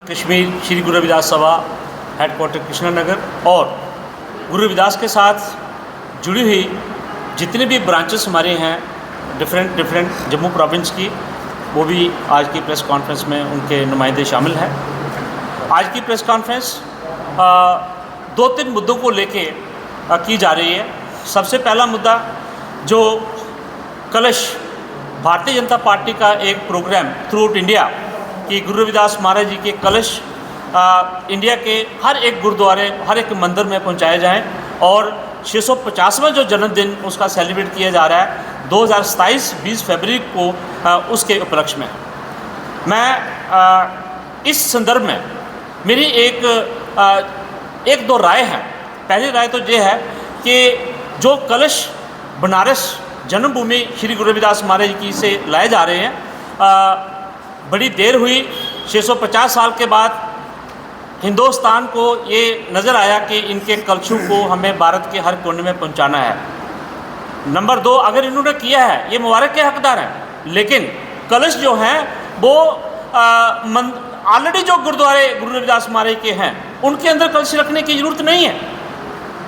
कश्मीर श्री गुरु रविदास सभा हेडक्वार्टर कृष्णानगर और गुरु रविदास के साथ जुड़ी हुई जितने भी ब्रांचेस हमारे हैं डिफरेंट जम्मू प्रोविंस की, वो भी आज की प्रेस कॉन्फ्रेंस में उनके नुमाइंदे शामिल हैं। आज की प्रेस कॉन्फ्रेंस दो तीन मुद्दों को लेके की जा रही है। सबसे पहला मुद्दा जो कलश भारतीय जनता पार्टी का एक प्रोग्राम थ्रू आउट इंडिया कि गुरु रविदास महाराज जी के कलश इंडिया के हर एक गुरुद्वारे, हर एक मंदिर में पहुंचाए जाएं और 650वां जो जन्मदिन उसका सेलिब्रेट किया जा रहा है 2027 20 फरवरी को, उसके उपलक्ष्य में मैं इस संदर्भ में मेरी एक दो राय है। पहली राय तो ये है कि जो कलश बनारस जन्मभूमि श्री गुरु रविदास महाराज जी से लाए जा रहे हैं, बड़ी देर हुई, 650 साल के बाद हिंदुस्तान को ये नज़र आया कि इनके कलशों को हमें भारत के हर कोने में पहुंचाना है। नंबर दो, अगर इन्होंने किया है ये मुबारक के हकदार हैं, लेकिन कलश जो हैं वो ऑलरेडी जो गुरुद्वारे गुरु रविदास महाराज के हैं उनके अंदर कलश रखने की ज़रूरत नहीं है।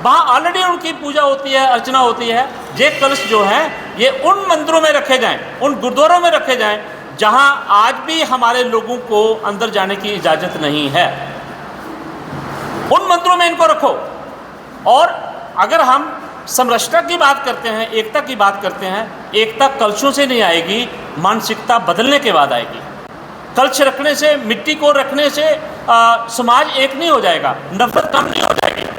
वहाँ ऑलरेडी उनकी पूजा होती है, अर्चना होती है। ये कलश जो हैं ये उन मंदिरों में रखे जाएँ, उन गुरुद्वारों में रखे जाएँ जहां आज भी हमारे लोगों को अंदर जाने की इजाज़त नहीं है। उन मंदिरों में इनको रखो। और अगर हम समरसता की बात करते हैं, एकता की बात करते हैं, एकता कलशों से नहीं आएगी, मानसिकता बदलने के बाद आएगी। कलश रखने से, मिट्टी को रखने से समाज एक नहीं हो जाएगा, नफरत कम नहीं हो जाएगी।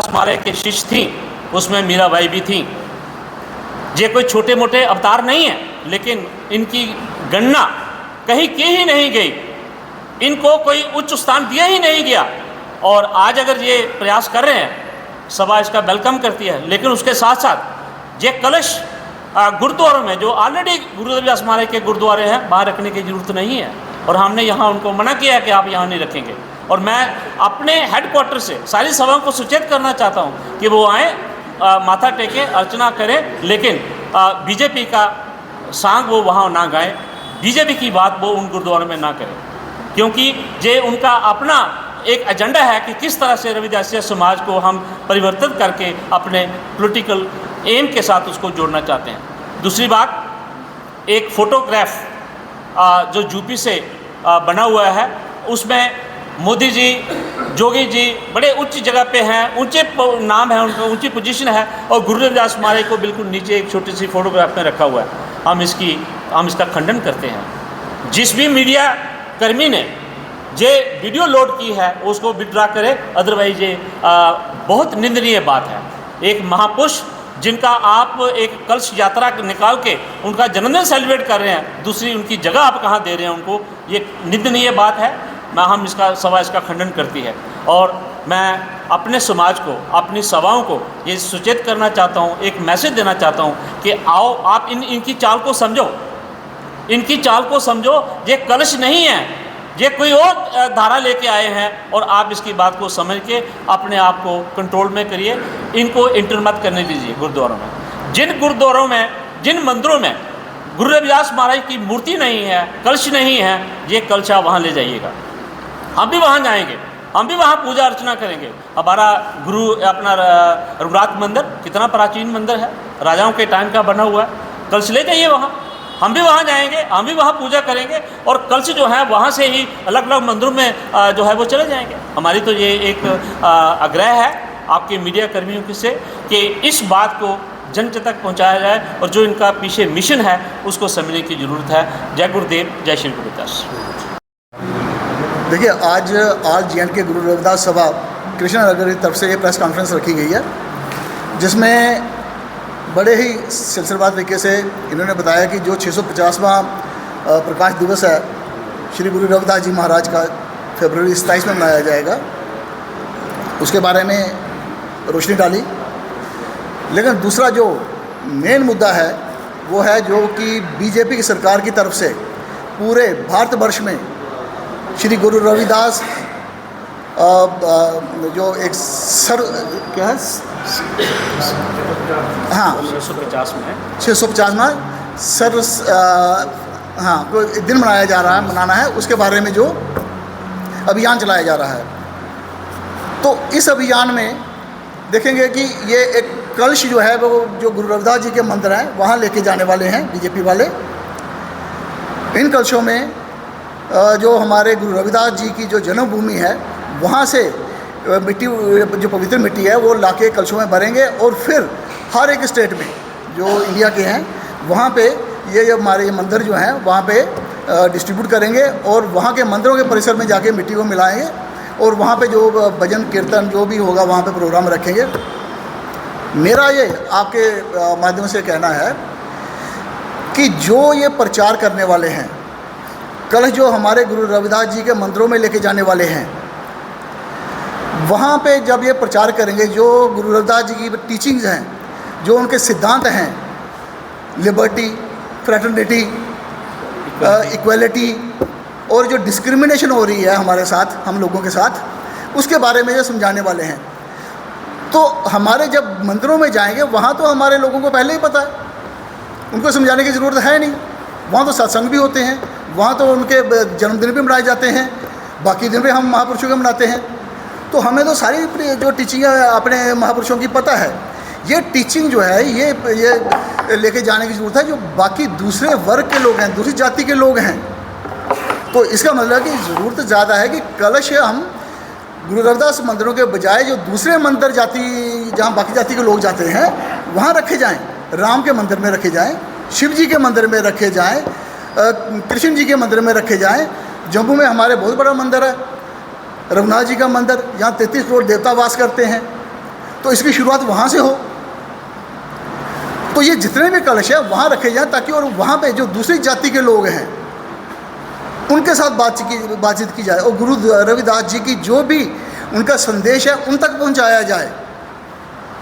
हमारे के शिष्य थी, उसमें मीराबाई भी थी। ये कोई छोटे मोटे अवतार नहीं है, लेकिन इनकी गणना कहीं की ही नहीं गई, इनको कोई उच्च स्थान दिया ही नहीं गया। और आज अगर ये प्रयास कर रहे हैं, सभा इसका वेलकम करती है, लेकिन उसके साथ साथ ये कलश गुरुद्वारों में जो ऑलरेडी गुरु रविदास महाराज के गुरुद्वारे हैं वहाँ रखने की ज़रूरत नहीं है। और हमने यहाँ उनको मना किया है कि आप यहाँ नहीं रखेंगे। और मैं अपने हेडक्वार्टर से सारी सभाओं को सूचित करना चाहता हूँ कि वो आएँ, माथा टेके, अर्चना करें, लेकिन बीजेपी का सांग वो वहाँ ना गाएं, बीजेपी की बात वो उन गुरुद्वारों में ना करें, क्योंकि ये उनका अपना एक एजेंडा है कि किस तरह से रविदासिया समाज को हम परिवर्तित करके अपने पॉलिटिकल एम के साथ उसको जोड़ना चाहते हैं। दूसरी बात, एक फ़ोटोग्राफ जो यूपी से बना हुआ है, उसमें मोदी जी, जोगी जी बड़े उच्च जगह पे हैं, ऊंचे नाम है उनका, ऊंची पोजीशन है, और गुरु रविदास महाराज को बिल्कुल नीचे एक छोटी सी फोटोग्राफ में रखा हुआ है। हम इसका खंडन करते हैं। जिस भी मीडिया कर्मी ने ये वीडियो लोड की है उसको विड्रा करे, अदरवाइज ये बहुत निंदनीय बात है। एक महापुरुष जिनका आप एक कलश यात्रा निकाल के उनका जन्मदिन सेलिब्रेट कर रहे हैं, दूसरी उनकी जगह आप कहाँ दे रहे हैं उनको, ये निंदनीय बात है। सभा इसका खंडन करती है। और मैं अपने समाज को, अपनी सभाओं को ये सूचित करना चाहता हूँ, एक मैसेज देना चाहता हूँ कि आओ आप इनकी चाल को समझो, इनकी चाल को समझो। ये कलश नहीं है, ये कोई और धारा लेके आए हैं, और आप इसकी बात को समझ के अपने आप को कंट्रोल में करिए। इनको इंटर मत करने दीजिए गुरुद्वारों में। जिन गुरुद्वारों में, जिन मंदिरों में गुरु रविदास महाराज की मूर्ति नहीं है, कलश नहीं है, ये कलश आप वहाँ ले जाइएगा। हम भी वहाँ जाएंगे, हम भी वहाँ पूजा अर्चना करेंगे। हमारा अपना रघुनाथ मंदिर कितना प्राचीन मंदिर है, राजाओं के टाइम का बना हुआ है। कलश ले जाइए वहाँ, हम भी वहाँ जाएंगे, हम भी वहाँ पूजा करेंगे, और कलश जो है वहाँ से ही अलग अलग मंदिरों में जो है वो चले जाएंगे। हमारी तो ये एक आग्रह है आपके मीडिया कर्मियों से कि इस बात को जन तक पहुँचाया जाए, और जो इनका पीछे मिशन है उसको समझने की ज़रूरत है। जय गुरुदेव, जय श्री गुरु रविदास। देखिए, आज RGNK गुरु रविदास सभा कृष्णानगर की तरफ से ये प्रेस कॉन्फ्रेंस रखी गई है, जिसमें बड़े ही सिलसिलेवार तरीके से इन्होंने बताया कि जो 650वां प्रकाश दिवस है श्री गुरु रविदास जी महाराज का फरवरी 27 में मनाया जाएगा, उसके बारे में रोशनी डाली। लेकिन दूसरा जो मेन मुद्दा है वो है जो कि बीजेपी की सरकार की तरफ से पूरे भारतवर्ष में श्री गुरु रविदास जो एक क्या है, हाँ 650 में 650 में हाँ कोई दिन मनाना है, उसके बारे में जो अभियान चलाया जा रहा है। तो इस अभियान में देखेंगे कि ये एक कलश जो है वो जो गुरु रविदास जी के मंदिर हैं वहाँ लेके जाने वाले हैं बीजेपी वाले। इन कलशों में जो हमारे गुरु रविदास जी की जो जन्मभूमि है वहाँ से मिट्टी, जो पवित्र मिट्टी है वो लाके कलशों में भरेंगे और फिर हर एक स्टेट में जो इंडिया के हैं वहाँ पे ये हमारे मंदिर जो हैं वहाँ पे डिस्ट्रीब्यूट करेंगे और वहाँ के मंदिरों के परिसर में जाके मिट्टी को मिलाएंगे और वहाँ पे जो भजन कीर्तन जो भी होगा वहाँ पे प्रोग्राम रखेंगे। मेरा ये आपके माध्यम से कहना है कि जो ये प्रचार करने वाले हैं, कल जो हमारे गुरु रविदास जी के मंदिरों में लेके जाने वाले हैं, वहाँ पे जब ये प्रचार करेंगे जो गुरु रविदास जी की टीचिंग्स हैं, जो उनके सिद्धांत हैं, लिबर्टी, फ्रेटर्निटी, इक्वलिटी और जो डिस्क्रिमिनेशन हो रही है हमारे साथ, हम लोगों के साथ, उसके बारे में ये समझाने वाले हैं। तो हमारे जब मंदिरों में जाएंगे वहाँ तो हमारे लोगों को पहले ही पता है, उनको समझाने की ज़रूरत है नहीं। वहाँ तो सत्संग भी होते हैं, वहाँ तो उनके जन्मदिन भी मनाए जाते हैं, बाकी दिन भी हम महापुरुषों के मनाते हैं। तो हमें तो सारी जो टीचिंग अपने महापुरुषों की पता है। ये टीचिंग जो है ये लेके जाने की ज़रूरत है जो बाकी दूसरे वर्ग के लोग हैं, दूसरी जाति के लोग हैं। तो इसका मतलब कि ज़रूरत ज़्यादा है कि कलश हम गुरु रविदास मंदिरों के बजाय जो दूसरे मंदिर जाति, जहाँ बाकी जाति के लोग जाते हैं, वहाँ रखे जाएं। राम के मंदिर में रखे जाएं, शिव जी के मंदिर में रखे जाएं, कृष्ण जी के मंदिर में रखे जाएं। जम्मू में हमारे बहुत बड़ा मंदिर है, रघुनाथ जी का मंदिर, यहाँ 33 करोड़ देवता वास करते हैं। तो इसकी शुरुआत वहाँ से हो। तो ये जितने भी कलश है वहाँ रखे जाएं ताकि और वहाँ पे जो दूसरी जाति के लोग हैं उनके साथ बातचीत की जाए और गुरु रविदास जी की जो भी उनका संदेश है उन तक पहुँचाया जाए।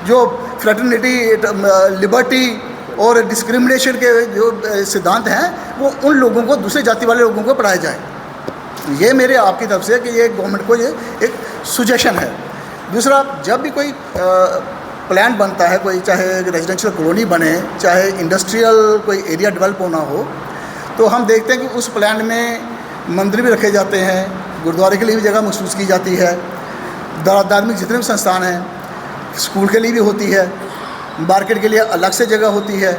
जो फ्रेटर्निटी, लिबर्टी और डिस्क्रिमिनेशन के जो सिद्धांत हैं वो उन लोगों को, दूसरे जाति वाले लोगों को पढ़ाया जाए। ये मेरे आपकी तरफ से कि ये गवर्नमेंट को ये एक सुजेशन है। दूसरा, जब भी कोई प्लान बनता है, कोई चाहे रेजिडेंशियल कॉलोनी बने, चाहे इंडस्ट्रियल कोई एरिया डेवलप होना हो, तो हम देखते हैं कि उस प्लान में मंदिर भी रखे जाते हैं, गुरुद्वारे के लिए भी जगह महसूस की जाती है, धार्मिक जितने भी संस्थान हैं, स्कूल के लिए भी होती है, मार्केट के लिए अलग से जगह होती है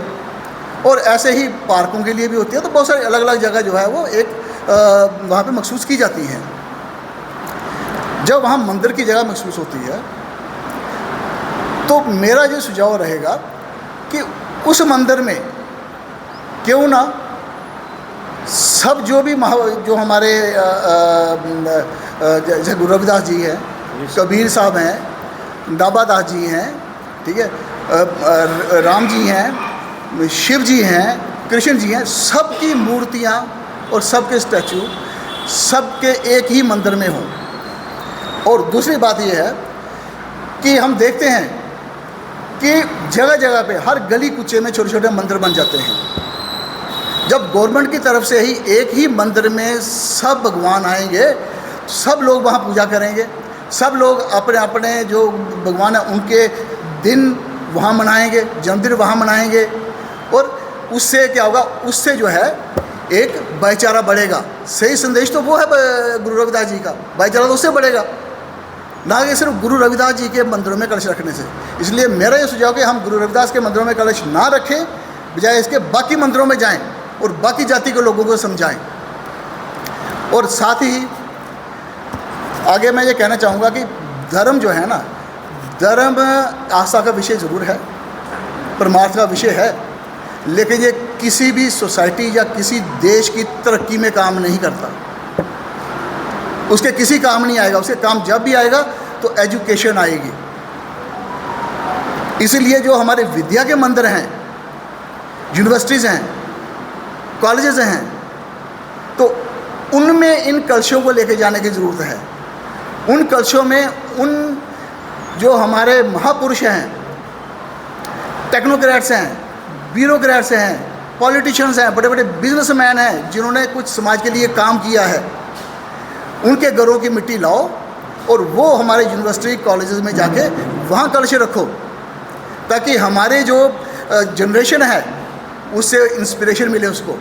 और ऐसे ही पार्कों के लिए भी होती है। तो बहुत सारी अलग अलग जगह जो है वो एक वहाँ पे महसूस की जाती हैं। जब वहाँ मंदिर की जगह महसूस होती है तो मेरा ये सुझाव रहेगा कि उस मंदिर में क्यों ना सब जो भी जो हमारे जैसे गुरु रविदास जी हैं, कबीर साहब हैं, दाबा दास जी हैं, ठीक है, राम जी हैं, शिव जी हैं, कृष्ण जी हैं, सबकी मूर्तियाँ और सबके स्टैचू सबके एक ही मंदिर में हों। और दूसरी बात यह है कि हम देखते हैं कि जगह जगह पे हर गली कुचे में छोटे छोटे मंदिर बन जाते हैं। जब गवर्नमेंट की तरफ से ही एक ही मंदिर में सब भगवान आएंगे, सब लोग वहाँ पूजा करेंगे, सब लोग अपने अपने जो भगवान हैं उनके दिन वहाँ मनाएंगे, जन्मदिन वहाँ मनाएंगे और उससे क्या होगा, उससे जो है एक भाईचारा बढ़ेगा। सही संदेश तो वो है गुरु रविदास जी का, भाईचारा तो उससे बढ़ेगा, ना कि सिर्फ गुरु रविदास जी के मंदिरों में कलश रखने से। इसलिए मेरा ये सुझाव कि हम गुरु रविदास के मंदिरों में कलश ना रखें, बजाय इसके बाकी मंदिरों में जाएं और बाकी जाति के लोगों को समझाएं। और साथ ही आगे मैं ये कहना चाहूँगा कि धर्म जो है ना, धर्म आस्था का विषय ज़रूर है, परमार्थ का विषय है, लेकिन ये किसी भी सोसाइटी या किसी देश की तरक्की में काम नहीं करता। उसके किसी काम नहीं आएगा। उसके काम जब भी आएगा तो एजुकेशन आएगी। इसलिए जो हमारे विद्या के मंदिर हैं, यूनिवर्सिटीज़ हैं, कॉलेजेस हैं, तो उनमें इन कलशों को लेके जाने की ज़रूरत है। उन कलशों में उन जो हमारे महापुरुष हैं, टेक्नोक्रेट्स हैं, ब्यूरोक्रेट्स हैं, पॉलिटिशियंस हैं, बड़े बड़े बिजनेसमैन हैं जिन्होंने कुछ समाज के लिए काम किया है, उनके घरों की मिट्टी लाओ और वो हमारे यूनिवर्सिटी कॉलेजेस में जाके वहाँ कलश रखो, ताकि हमारे जो जनरेशन है उससे इंस्पिरेशन मिले उसको,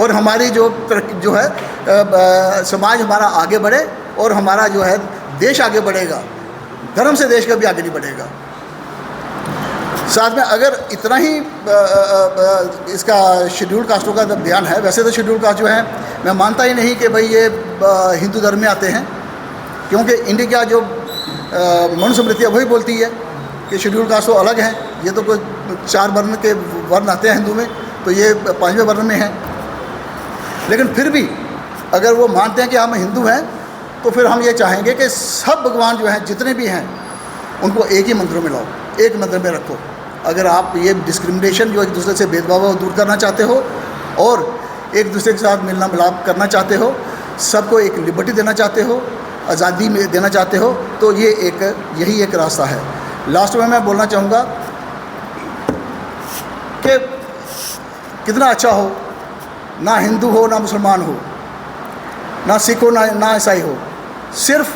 और हमारी जो है समाज हमारा आगे बढ़े और हमारा जो है देश आगे बढ़ेगा। धर्म से देश का भी आगे नहीं बढ़ेगा। साथ में अगर इतना ही इसका शेड्यूल कास्टों का बयान है, वैसे तो शेड्यूल कास्ट जो है मैं मानता ही नहीं कि भाई ये हिंदू धर्म में आते हैं, क्योंकि इंडिया का जो मनुस्मृति वही बोलती है कि शेड्यूल कास्ट तो अलग हैं। ये तो कोई 4 वर्ण के वर्ण आते हैं हिंदू में, तो ये 5वें वर्ण में हैं। लेकिन फिर भी अगर वो मानते हैं कि हम हिंदू हैं, तो फिर हम ये चाहेंगे कि सब भगवान जो हैं जितने भी हैं उनको एक ही मंदिरों में लाओ, एक मंदिर में रखो। अगर आप ये डिस्क्रिमिनेशन जो एक दूसरे से भेदभाव है दूर करना चाहते हो और एक दूसरे के साथ मिलना मिलाप करना चाहते हो, सबको एक लिबर्टी देना चाहते हो, आज़ादी में देना चाहते हो, तो यही एक रास्ता है। लास्ट में मैं बोलना चाहूँगा कि कितना अच्छा हो, ना हिंदू हो, ना मुसलमान हो, ना सिख हो, ना ईसाई हो, सिर्फ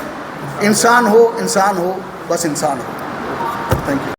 इंसान हो, बस इंसान हो। Thank you.